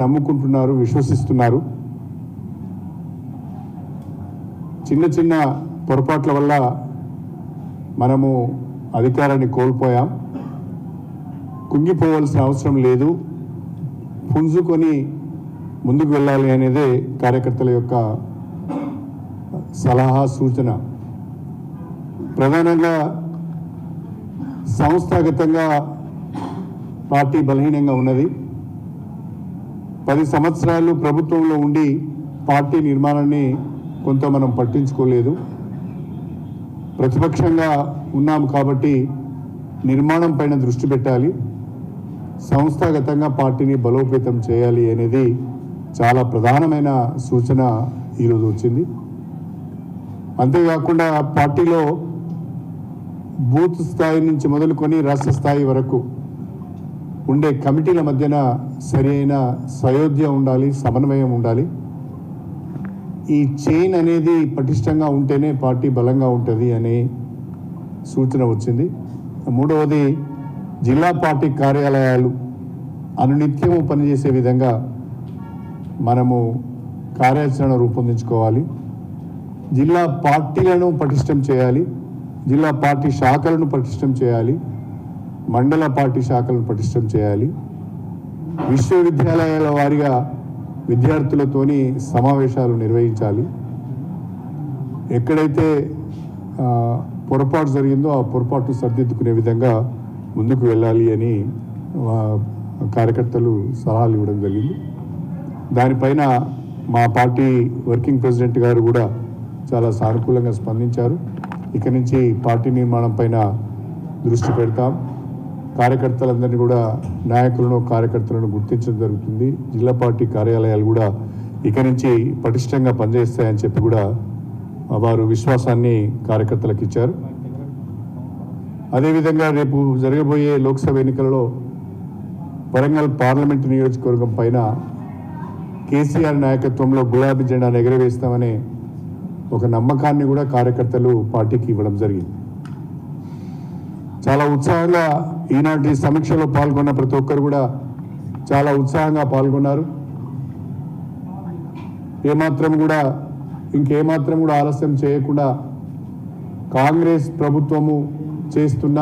నమ్ముకుంటున్నారు, విశ్వసిస్తున్నారు. చిన్న చిన్న పొరపాట్ల వల్ల మనము అధికారాన్ని కోల్పోయాం. కుంగిపోవాల్సిన అవసరం లేదు, పుంజుకొని ముందుకు వెళ్ళాలి అనేదే కార్యకర్తల యొక్క సలహా సూచన. ప్రధానంగా సంస్థాగతంగా పార్టీ బలహీనంగా ఉన్నది. 10 సంవత్సరాలు ప్రభుత్వంలో ఉండి పార్టీ నిర్మాణాన్ని కొంత మనం పట్టించుకోలేదు. ప్రతిపక్షంగా ఉన్నాము కాబట్టి నిర్మాణం పైన దృష్టి పెట్టాలి, సంస్థాగతంగా పార్టీని బలోపేతం చేయాలి అనేది చాలా ప్రధానమైన సూచన ఈరోజు వచ్చింది. అంతేకాకుండా పార్టీలో బూత్ స్థాయి నుంచి మొదలుకొని రాష్ట్ర స్థాయి వరకు ఉండే కమిటీల మధ్యన సరి అయిన సయోధ్య ఉండాలి, సమన్వయం ఉండాలి. ఈ చైన్ అనేది పటిష్టంగా ఉంటేనే పార్టీ బలంగా ఉంటుంది అనే సూచన వచ్చింది. మూడవది, జిల్లా పార్టీ కార్యాలయాలు అనునిత్యము పనిచేసే విధంగా మనము కార్యాచరణ రూపొందించుకోవాలి. జిల్లా పార్టీలను పటిష్టం చేయాలి, జిల్లా పార్టీ శాఖలను పటిష్టం చేయాలి, మండల పార్టీ శాఖలను పటిష్టం చేయాలి. విశ్వవిద్యాలయాల వారీగా విద్యార్థులతోని సమావేశాలు నిర్వహించాలి. ఎక్కడైతే పొరపాటు జరిగిందో ఆ పొరపాటు సరిదిద్దుకునే విధంగా ముందుకు వెళ్ళాలి అని కార్యకర్తలు సలహాలు ఇవ్వడం జరిగింది. దానిపైన మా పార్టీ వర్కింగ్ ప్రెసిడెంట్ గారు కూడా చాలా సానుకూలంగా స్పందించారు. ఇక నుంచి పార్టీ నిర్మాణం పైన దృష్టి పెడతాం. కార్యకర్తలందరినీ కూడా, నాయకులను కార్యకర్తలను గుర్తించడం జరుగుతుంది. జిల్లా పార్టీ కార్యాలయాలు కూడా ఇక నుంచి పటిష్టంగా పనిచేస్తాయని చెప్పి కూడా వారు విశ్వాసాన్ని కార్యకర్తలకు ఇచ్చారు. అదేవిధంగా రేపు జరగబోయే లోక్సభ ఎన్నికలలో వరంగల్ పార్లమెంటు నియోజకవర్గం పైన కేసీఆర్ నాయకత్వంలో గులాబీ జెండాను ఎగరవేస్తామనే ఒక నమ్మకాన్ని కూడా కార్యకర్తలు పార్టీకి ఇవ్వడం జరిగింది. చాలా ఉత్సాహంగా ఈనాటి సమీక్షలో పాల్గొన్న ప్రతి ఒక్కరు కూడా చాలా ఉత్సాహంగా పాల్గొన్నారు. ఇంకేమాత్రం కూడా ఆలస్యం చేయకుండా కాంగ్రెస్ ప్రభుత్వము చేస్తున్న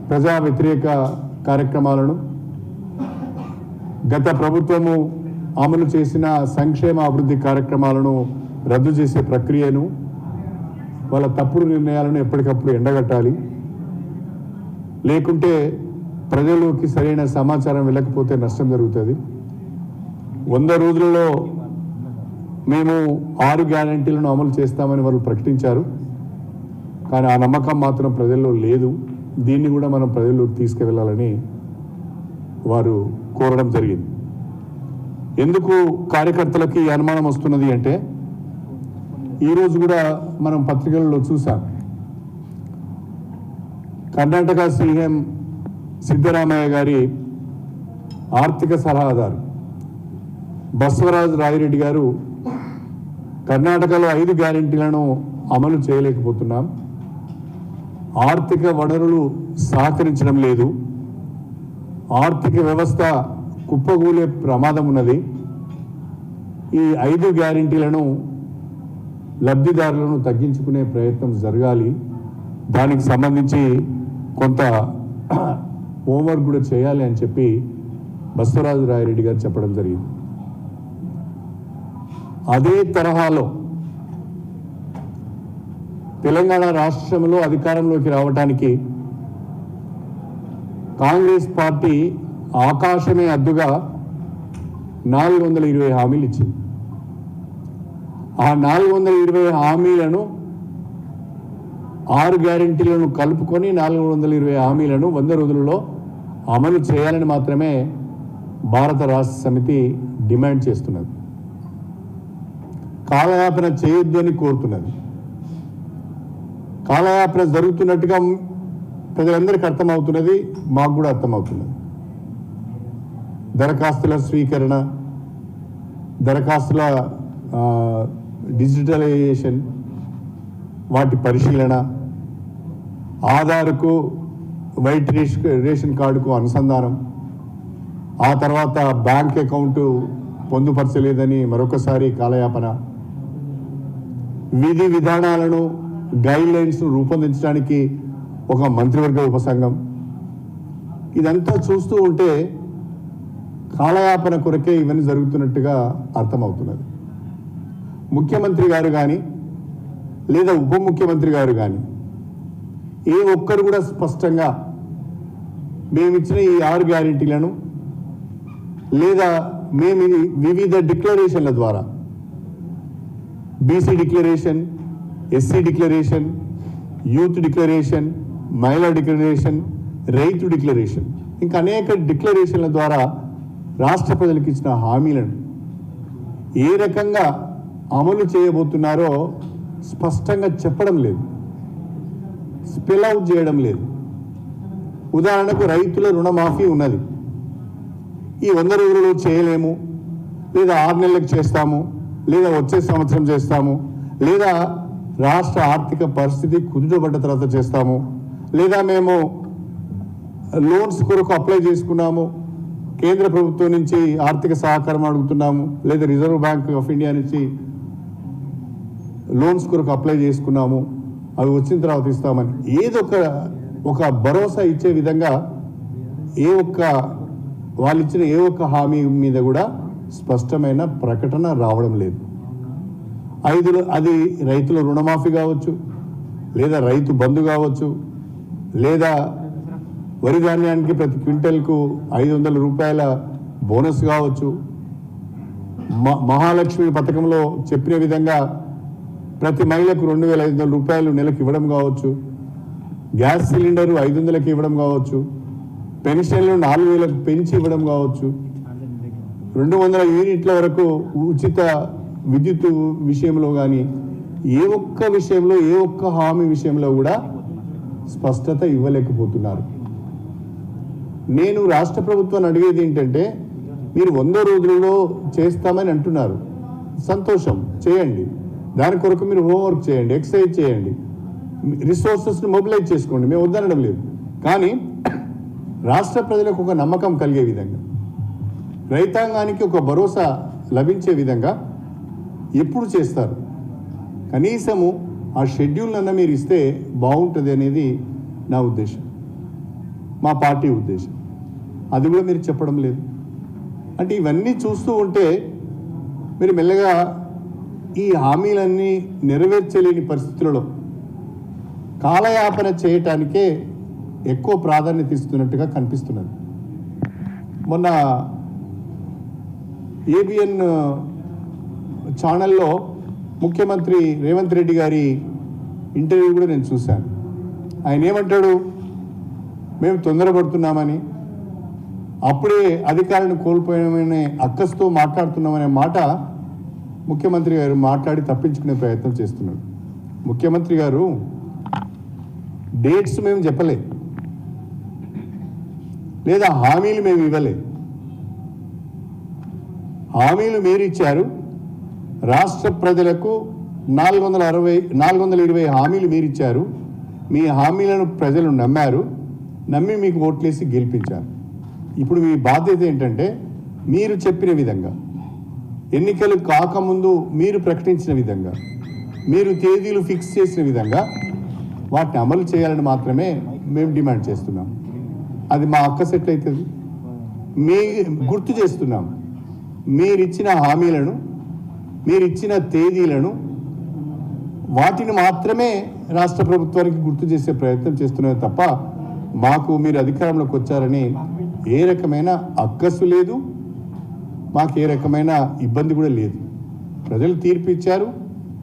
ప్రజా వ్యతిరేక కార్యక్రమాలను, గత ప్రభుత్వము అమలు చేసిన సంక్షేమ అభివృద్ధి కార్యక్రమాలను రద్దు చేసే ప్రక్రియను, వాళ్ళ తప్పుడు నిర్ణయాలను ఎప్పటికప్పుడు ఎండగట్టాలి. లేకుంటే ప్రజల్లోకి సరైన సమాచారం వెళ్ళకపోతే నష్టం జరుగుతుంది. 100 రోజులలో మేము 6 గ్యారంటీలను అమలు చేస్తామని వాళ్ళు ప్రకటించారు. కానీ ఆ నమ్మకం మాత్రం ప్రజల్లో లేదు. దీన్ని కూడా మనం ప్రజల్లోకి తీసుకువెళ్ళాలని వారు కోరడం జరిగింది. ఎందుకు కార్యకర్తలకి అనుమానం వస్తున్నది అంటే, ఈరోజు కూడా మనం పత్రికలలో చూసాం. కర్ణాటక సీఎం సిద్ధరామయ్య గారి ఆర్థిక సలహాదారు బసవరాజ్ రాయిరెడ్డి గారు కర్ణాటకలో 5 గ్యారెంటీలను అమలు చేయలేకపోతున్నాం, ఆర్థిక వనరులు సహకరించడం లేదు, ఆర్థిక వ్యవస్థ కుప్పగూలే ప్రమాదం ఉన్నది, ఈ 5 గ్యారెంటీలను లబ్ధిదారులను తగ్గించుకునే ప్రయత్నం జరగాలి, దానికి సంబంధించి కొంత హోంవర్క్ కూడా చేయాలి అని చెప్పి బసవరాజు రాయిరెడ్డి గారు చెప్పడం జరిగింది. అదే తరహాలో తెలంగాణ రాష్ట్రంలో అధికారంలోకి రావడానికి కాంగ్రెస్ పార్టీ ఆకాశమే అద్దుగా 420 హామీలు ఇచ్చింది. ఆ 420 హామీలను 6 గ్యారెంటీలను కలుపుకొని 420 హామీలను 100 రోజులలో అమలు చేయాలని మాత్రమే భారత రాష్ట్ర సమితి డిమాండ్ చేస్తున్నది. కాలయాపన చేయొద్దు అని కోరుతున్నది. కాలయాపన జరుగుతున్నట్టుగా ప్రజలందరికీ అర్థమవుతున్నది, మాకు కూడా అర్థమవుతున్నది. దరఖాస్తుల స్వీకరణ, దరఖాస్తుల డిజిటలైజేషన్, వాటి పరిశీలన, ఆధార్కు వైట్ రేషన్ కార్డుకు అనుసంధానం, ఆ తర్వాత బ్యాంక్ అకౌంట్ పొందుపరచలేదని మరొకసారి కాలయాపన, విధి విధానాలను గైడ్ లైన్స్ రూపొందించడానికి ఒక మంత్రివర్గ ఉపసంఘం, ఇదంతా చూస్తూ ఉంటే కాలయాపన కొరకే ఇవన్నీ జరుగుతున్నట్టుగా అర్థమవుతున్నది. ముఖ్యమంత్రి గారు కానీ లేదా ఉప ముఖ్యమంత్రి గారు కానీ ఏ ఒక్కరు కూడా స్పష్టంగా మేమిచ్చిన ఈ 6 గ్యారెంటీలను లేదా మేము వివిధ డిక్లరేషన్ల ద్వారా BC declaration, SC declaration, youth declaration, మహిళా డిక్లరేషన్, రైతు డిక్లరేషన్, ఇంకా అనేక డిక్లరేషన్ల ద్వారా రాష్ట్ర ప్రజలకు ఇచ్చిన హామీలను ఏ రకంగా అమలు చేయబోతున్నారో స్పష్టంగా చెప్పడం లేదు, స్పెల్ అవుట్ చేయడం లేదు. ఉదాహరణకు రైతుల రుణమాఫీ ఉన్నది, ఈ 100 రోజులలో చేయలేము, లేదా 6 నెలలకు చేస్తాము, లేదా వచ్చే సంవత్సరం చేస్తాము, లేదా రాష్ట్ర ఆర్థిక పరిస్థితి కుదుటపడ్డ తర్వాత చేస్తాము, లేదా మేము లోన్స్ కొరకు అప్లై చేసుకున్నాము, కేంద్ర ప్రభుత్వం నుంచి ఆర్థిక సహకారం అడుగుతున్నాము, లేదా రిజర్వ్ బ్యాంక్ ఆఫ్ ఇండియా నుంచి లోన్స్ కొరకు అప్లై చేసుకున్నాము, అవి వచ్చిన తర్వాత ఇస్తామని ఏదో ఒక భరోసా ఇచ్చే విధంగా వాళ్ళు ఇచ్చిన ఏ ఒక్క హామీ మీద కూడా స్పష్టమైన ప్రకటన రావడం లేదు. అది రైతుల రుణమాఫీ కావచ్చు, లేదా రైతు బంధు కావచ్చు, లేదా వరి ధాన్యానికి ప్రతి క్వింటల్కు 500 రూపాయల బోనస్ కావచ్చు, మహాలక్ష్మి పథకంలో చెప్పిన విధంగా ప్రతి మహిళకు 2500 రూపాయలు నెలకు ఇవ్వడం కావచ్చు, గ్యాస్ సిలిండరు 500కి ఇవ్వడం కావచ్చు, పెన్షన్లు 4000కు పెంచి ఇవ్వడం కావచ్చు, 200 యూనిట్ల వరకు ఉచిత విద్యుత్ విషయంలో కానీ ఏ ఒక్క విషయంలో ఏ ఒక్క హామీ విషయంలో కూడా స్పష్టత ఇవ్వలేకపోతున్నారు. నేను రాష్ట్ర ప్రభుత్వాన్ని అడిగేది ఏంటంటే, మీరు 100 రోజులలో చేస్తామని అంటున్నారు, సంతోషం, చేయండి. దాని కొరకు మీరు హోంవర్క్ చేయండి, ఎక్సర్సైజ్ చేయండి, రిసోర్సెస్ని మొబిలైజ్ చేసుకోండి, మేము వద్దనడం లేదు. కానీ రాష్ట్ర ప్రజలకు ఒక నమ్మకం కలిగే విధంగా, రైతాంగానికి ఒక భరోసా లభించే విధంగా ఎప్పుడు చేస్తారు, కనీసము ఆ షెడ్యూల్ అన్న మీరు ఇస్తే బాగుంటుంది అనేది నా ఉద్దేశం, మా పార్టీ ఉద్దేశం. అది కూడా మీరు చెప్పడం లేదు. అంటే ఇవన్నీ చూస్తూ ఉంటే మీరు మెల్లగా ఈ హామీలన్నీ నెరవేర్చలేని పరిస్థితులలో కాలయాపన చేయటానికే ఎక్కువ ప్రాధాన్యత ఇస్తున్నట్టుగా కనిపిస్తున్నది. మొన్న ఏబిఎన్ ఛానల్లో ముఖ్యమంత్రి రేవంత్ రెడ్డి గారి ఇంటర్వ్యూ కూడా నేను చూశాను. ఆయన ఏమంటాడు, మేము తొందరపడుతున్నామని, అప్పుడే అధికారాన్ని కోల్పోయామనే అక్కస్తో మాట్లాడుతున్నామనే మాట ముఖ్యమంత్రి గారు మాట్లాడి తప్పించుకునే ప్రయత్నం చేస్తున్నాడు. ముఖ్యమంత్రి గారు డేట్స్ మేము చెప్పలే, లేదా హామీలు మేము ఇవ్వలే. హామీలు మీరు ఇచ్చారు, రాష్ట్ర ప్రజలకు 420 హామీలు మీరు ఇచ్చారు. మీ హామీలను ప్రజలు నమ్మారు, నమ్మి మీకు ఓట్లేసి గెలిపించారు. ఇప్పుడు మీ బాధ్యత ఏంటంటే, మీరు చెప్పిన విధంగా, ఎన్నికలు కాకముందు మీరు ప్రకటించిన విధంగా, మీరు తేదీలు ఫిక్స్ చేసిన విధంగా వాటిని అమలు చేయాలని మాత్రమే మేము డిమాండ్ చేస్తున్నాం. అది మా హక్కు సెట్ అవుతుంది. గుర్తు చేస్తున్నాం, మీరిచ్చిన హామీలను, మీరిచ్చిన తేదీలను, వాటిని మాత్రమే రాష్ట్ర ప్రభుత్వానికి గుర్తు చేసే ప్రయత్నం చేస్తున్నారు తప్ప మాకు మీరు అధికారంలోకి వచ్చారని ఏ రకమైన అక్కసు లేదు, మాకు ఏ రకమైన ఇబ్బంది కూడా లేదు. ప్రజలు తీర్పు ఇచ్చారు,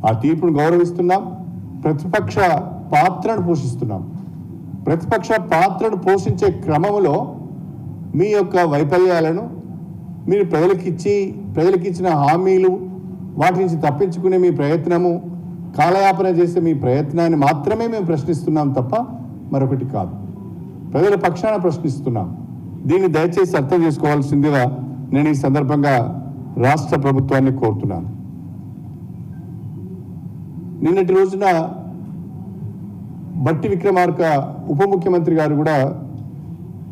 ఆ తీర్పును గౌరవిస్తున్నాం, ప్రతిపక్ష పాత్రను పోషిస్తున్నాం. ప్రతిపక్ష పాత్రను పోషించే క్రమంలో మీ యొక్క వైఫల్యాలను, మీరు ప్రజలకు ఇచ్చిన హామీలు, వాటి నుంచి తప్పించుకునే మీ ప్రయత్నము, కాలయాపన చేసే మీ ప్రయత్నాన్ని మాత్రమే మేము ప్రశ్నిస్తున్నాం తప్ప మరొకటి కాదు. ప్రజల పక్షాన ప్రశ్నిస్తున్నాం. దీన్ని దయచేసి అర్థం చేసుకోవాల్సిందిగా నేను ఈ సందర్భంగా రాష్ట్ర ప్రభుత్వాన్ని కోరుతున్నాను. నిన్నటి రోజున బట్టి విక్రమార్క ఉప ముఖ్యమంత్రి గారు కూడా,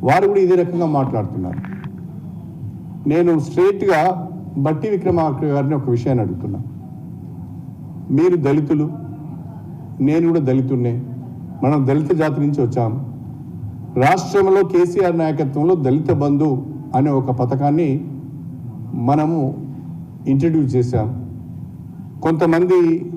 వారు కూడా ఇదే రకంగా మాట్లాడుతున్నారు. నేను స్ట్రేట్గా బట్టి విక్రమార్క గారిని ఒక విషయాన్ని అడుగుతున్నా. మీరు దళితులు, నేను కూడా దళితున్నే, మనం దళిత జాతి నుంచి వచ్చాం. రాష్ట్రంలో కేసీఆర్ నాయకత్వంలో దళిత బంధు అనే ఒక పథకాన్ని మనము ఇంట్రడ్యూస్ చేశాం. కొంతమంది